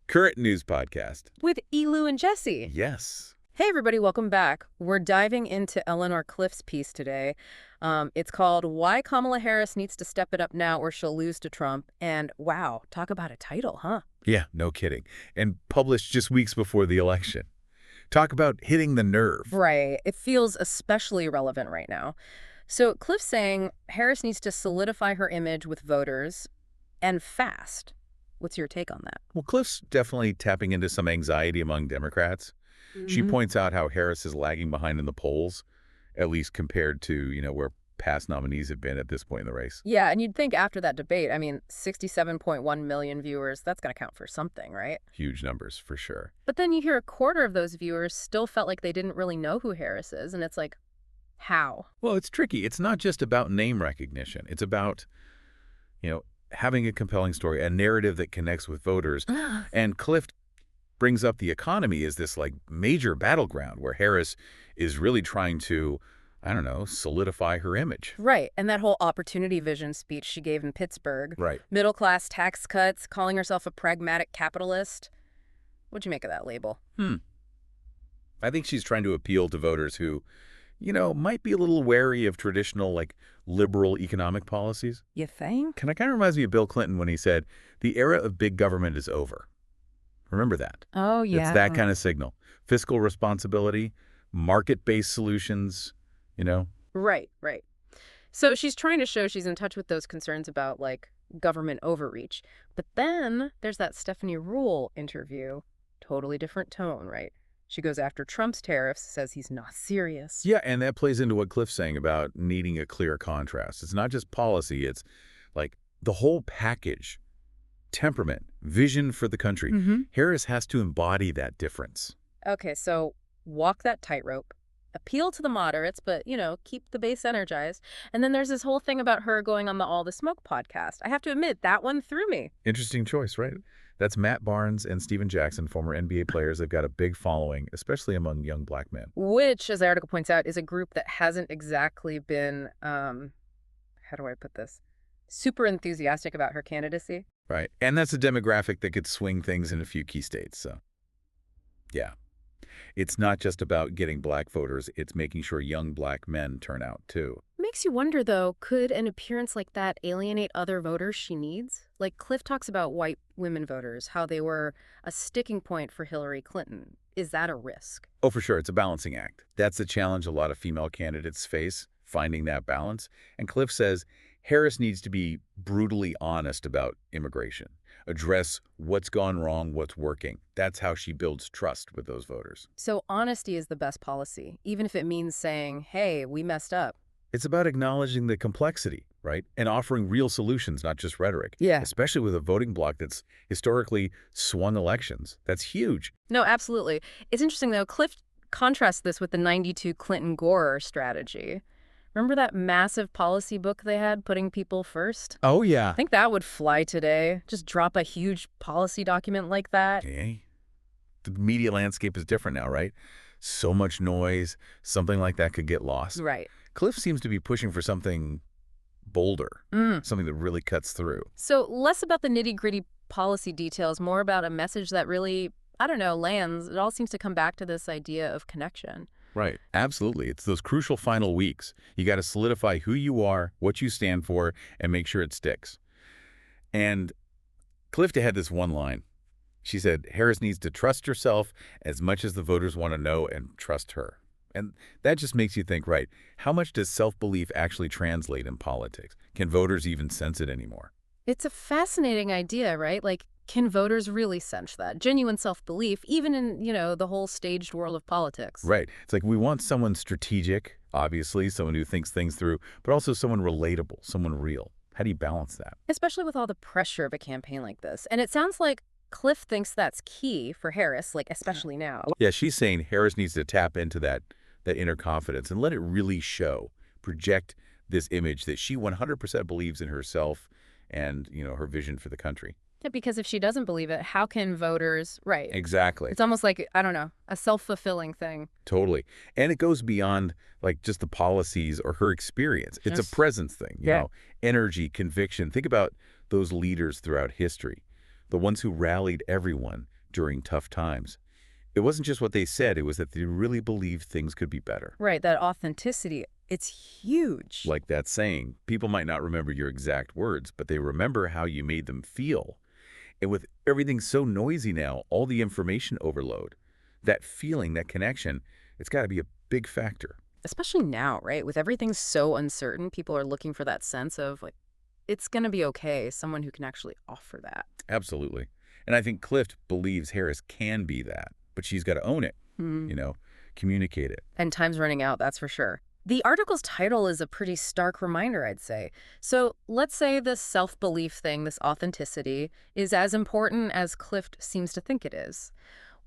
Current News Podcast. With Elu and Jesse. Yes. Hey, everybody, welcome back. We're diving into Eleanor Cliff's piece today. It's called Why Kamala Harris Needs to Step It Up Now or She'll Lose to Trump. And wow, talk about a title, huh? Yeah, no kidding. And published just weeks before the election. Talk about hitting the nerve. Right. It feels especially relevant right now. So Cliff's saying Harris needs to solidify her image with voters and fast. What's your take on that? Well, Cliff's definitely tapping into some anxiety among Democrats. She points out how Harris is lagging behind in the polls, at least compared to, where past nominees have been at this point in the race. Yeah, and you'd think after that debate, 67.1 million viewers, that's going to count for something, right? Huge numbers, for sure. But then you hear a quarter of those viewers still felt like they didn't really know who Harris is, and it's like, how? Well, it's tricky. It's not just about name recognition. It's about, having a compelling story, a narrative that connects with voters. And Cliff brings up the economy as this major battleground where Harris is really trying to, solidify her image. Right. And that whole opportunity vision speech she gave in Pittsburgh. Right. Middle-class tax cuts, calling herself a pragmatic capitalist. What'd you make of that label? I think she's trying to appeal to voters who, might be a little wary of traditional, liberal economic policies. You think? And it kind of reminds me of Bill Clinton when he said, the era of big government is over. Remember that? Oh, yeah. It's that kind of signal. Fiscal responsibility, market-based solutions, Right. So she's trying to show she's in touch with those concerns about, government overreach. But then there's that Stephanie Ruhle interview. Totally different tone, right? She goes after Trump's tariffs, says he's not serious. Yeah, and that plays into what Cliff's saying about needing a clear contrast. It's not just policy. It's the whole package, temperament, vision for the country. Harris has to embody that difference. Okay, so walk that tightrope. Appeal to the moderates, but, keep the base energized. And then there's this whole thing about her going on the All the Smoke podcast. I have to admit, that one threw me. Interesting choice, right? That's Matt Barnes and Steven Jackson, former NBA players. They've got a big following, especially among young black men. Which, as the article points out, is a group that hasn't exactly been, how do I put this, super enthusiastic about her candidacy. Right. And that's a demographic that could swing things in a few key states. So, yeah. It's not just about getting black voters. It's making sure young black men turn out, too. Makes you wonder, though, could an appearance like that alienate other voters she needs? Cliff talks about white women voters, how they were a sticking point for Hillary Clinton. Is that a risk? Oh, for sure. It's a balancing act. That's the challenge a lot of female candidates face, finding that balance. And Cliff says Harris needs to be brutally honest about immigration, address what's gone wrong, what's working. That's how she builds trust with those voters. So honesty is the best policy, even if it means saying, hey, we messed up. It's about acknowledging the complexity, right? And offering real solutions, not just rhetoric. Yeah. Especially with a voting bloc that's historically swung elections. That's huge. No, absolutely. It's interesting, though. Cliff contrasts this with the 92 Clinton-Gore strategy. Remember that massive policy book they had, Putting People First? Oh, yeah. I think that would fly today. Just drop a huge policy document like that. Okay. The media landscape is different now, right? So much noise. Something like that could get lost. Right. Cliff seems to be pushing for something bolder, something that really cuts through. So less about the nitty-gritty policy details, more about a message that really, lands. It all seems to come back to this idea of connection. Right. Absolutely. It's those crucial final weeks. You got to solidify who you are, what you stand for, and make sure it sticks. And Cliff had this one line. She said, Harris needs to trust herself as much as the voters want to know and trust her. And that just makes you think, right, how much does self-belief actually translate in politics? Can voters even sense it anymore? It's a fascinating idea, right? Can voters really sense that? Genuine self-belief, even in, the whole staged world of politics. Right. It's we want someone strategic, obviously, someone who thinks things through, but also someone relatable, someone real. How do you balance that? Especially with all the pressure of a campaign like this. And it sounds like Cliff thinks that's key for Harris, especially now. Yeah, she's saying Harris needs to tap into that inner confidence and let it really show, project this image that she 100% believes in herself and, her vision for the country. Yeah, because if she doesn't believe it, how can voters... Right. Exactly. It's almost like, a self-fulfilling thing. Totally. And it goes beyond, just the policies or her experience. It's a presence thing, you know, energy, conviction. Think about those leaders throughout history, the ones who rallied everyone during tough times. It wasn't just what they said, it was that they really believed things could be better. Right, that authenticity, it's huge. Like that saying, people might not remember your exact words, but they remember how you made them feel. And with everything so noisy now, all the information overload, that feeling, that connection, it's got to be a big factor. Especially now, right? With everything so uncertain, people are looking for that sense of, like, it's going to be okay, someone who can actually offer that. Absolutely. And I think Clift believes Harris can be that, but she's got to own it, Hmm. you know, communicate it. And time's running out, that's for sure. The article's title is a pretty stark reminder, I'd say. So let's say this self-belief thing, this authenticity, is as important as Clift seems to think it is.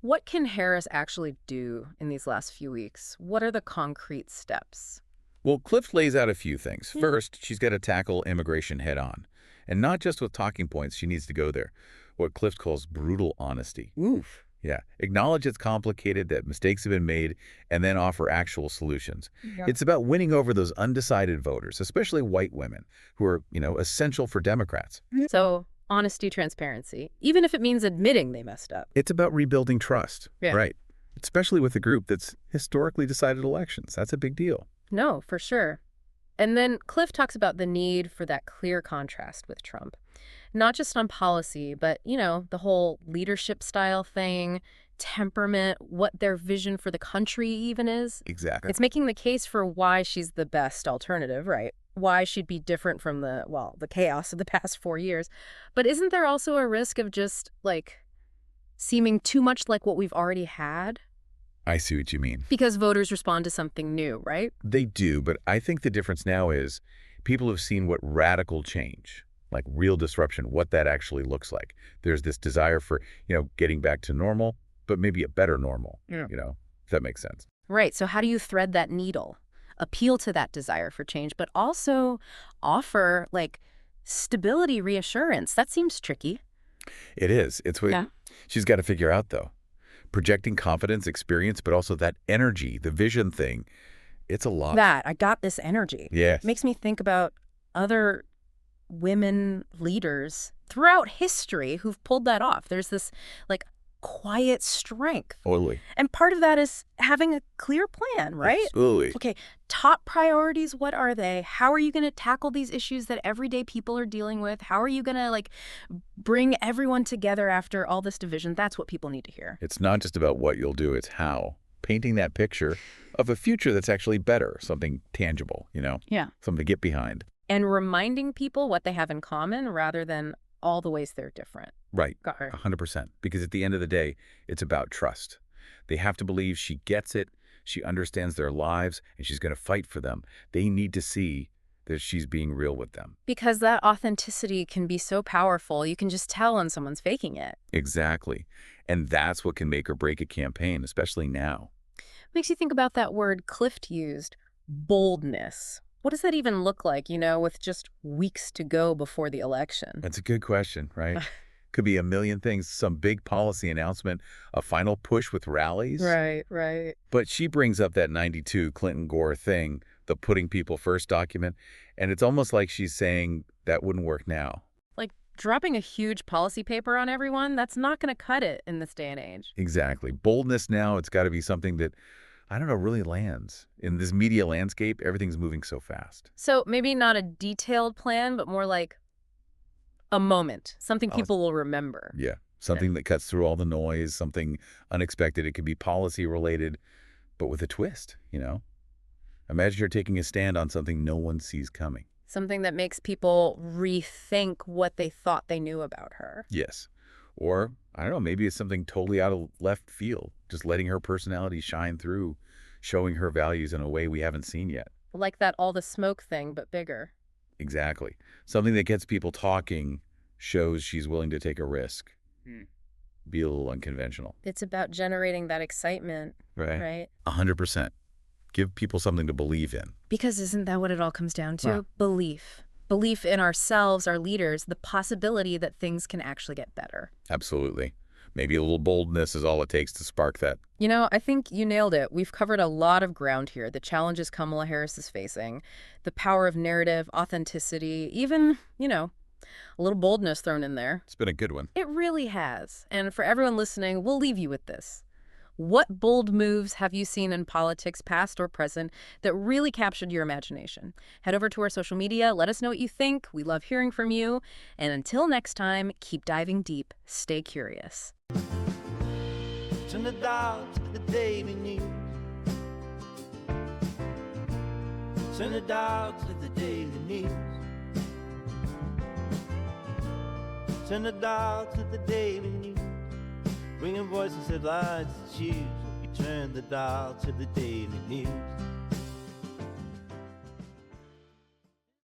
What can Harris actually do in these last few weeks? What are the concrete steps? Well, Clift lays out a few things. Yeah. First, she's got to tackle immigration head on. And not just with talking points, she needs to go there. What Clift calls brutal honesty. Oof. Yeah. Acknowledge it's complicated, that mistakes have been made, and then offer actual solutions. Yeah. It's about winning over those undecided voters, especially white women, who are, essential for Democrats. So, honesty, transparency, even if it means admitting they messed up. It's about rebuilding trust. Yeah. Right. Especially with a group that's historically decided elections. That's a big deal. No, for sure. And then Cliff talks about the need for that clear contrast with Trump. Not just on policy, but, the whole leadership style thing, temperament, what their vision for the country even is. Exactly. It's making the case for why she's the best alternative, right? Why she'd be different from the chaos of the past 4 years. But isn't there also a risk of just, seeming too much like what we've already had? I see what you mean. Because voters respond to something new, right? They do, but I think the difference now is people have seen what radical change, like real disruption, what that actually looks like. There's this desire for, getting back to normal, but maybe a better normal, Yeah. If that makes sense. Right. So how do you thread that needle? Appeal to that desire for change, but also offer, stability, reassurance. That seems tricky. It is. It's what Yeah. she's got to figure out, though. Projecting confidence, experience, but also that energy, the vision thing. It's a lot. I got this energy. Yes. Makes me think about other women leaders throughout history who've pulled that off. There's this, quiet strength. Totally. And part of that is having a clear plan, right? Absolutely. Okay, top priorities, what are they? How are you going to tackle these issues that everyday people are dealing with? How are you going to, bring everyone together after all this division? That's what people need to hear. It's not just about what you'll do, it's how. Painting that picture of a future that's actually better, something tangible, Yeah. something to get behind. And reminding people what they have in common rather than all the ways they're different. Right. Got her. 100%. Because at the end of the day, it's about trust. They have to believe she gets it, she understands their lives, and she's going to fight for them. They need to see that she's being real with them. Because that authenticity can be so powerful, you can just tell when someone's faking it. Exactly. And that's what can make or break a campaign, especially now. Makes you think about that word Clift used, boldness. What does that even look like, with just weeks to go before the election? That's a good question, right? Could be a million things, some big policy announcement, a final push with rallies. Right. But she brings up that 92 Clinton-Gore thing, the putting people first document, and it's almost like she's saying that wouldn't work now. Dropping a huge policy paper on everyone, that's not going to cut it in this day and age. Exactly. Boldness now, it's got to be something that, I don't know, really lands. In this media landscape, everything's moving so fast. So maybe not a detailed plan, but more like a moment, something people will remember. Yeah. Something that cuts through all the noise, something unexpected. It could be policy related, but with a twist, Imagine you're taking a stand on something no one sees coming. Something that makes people rethink what they thought they knew about her. Yes. Or, I don't know, maybe it's something totally out of left field, just letting her personality shine through, showing her values in a way we haven't seen yet. Like that all the smoke thing, but bigger. Exactly. Something that gets people talking, shows she's willing to take a risk. Be a little unconventional. It's about generating that excitement, right? 100%. Give people something to believe in. Because isn't that what it all comes down to? Yeah. Belief. Belief in ourselves, our leaders, the possibility that things can actually get better. Absolutely. Maybe a little boldness is all it takes to spark that. I think you nailed it. We've covered a lot of ground here. The challenges Kamala Harris is facing, the power of narrative, authenticity, even, A little boldness thrown in there. It's been a good one. It really has. And for everyone listening, we'll leave you with this. What bold moves have you seen in politics, past or present, that really captured your imagination? Head over to our social media. Let us know what you think. We love hearing from you. And until next time, keep diving deep. Stay curious. Turn the dial to the daily news. Turn the dial to the daily news. Turn the dial to the daily news. Bringing voices, headlines, and shoes. We turn the dial to the daily news.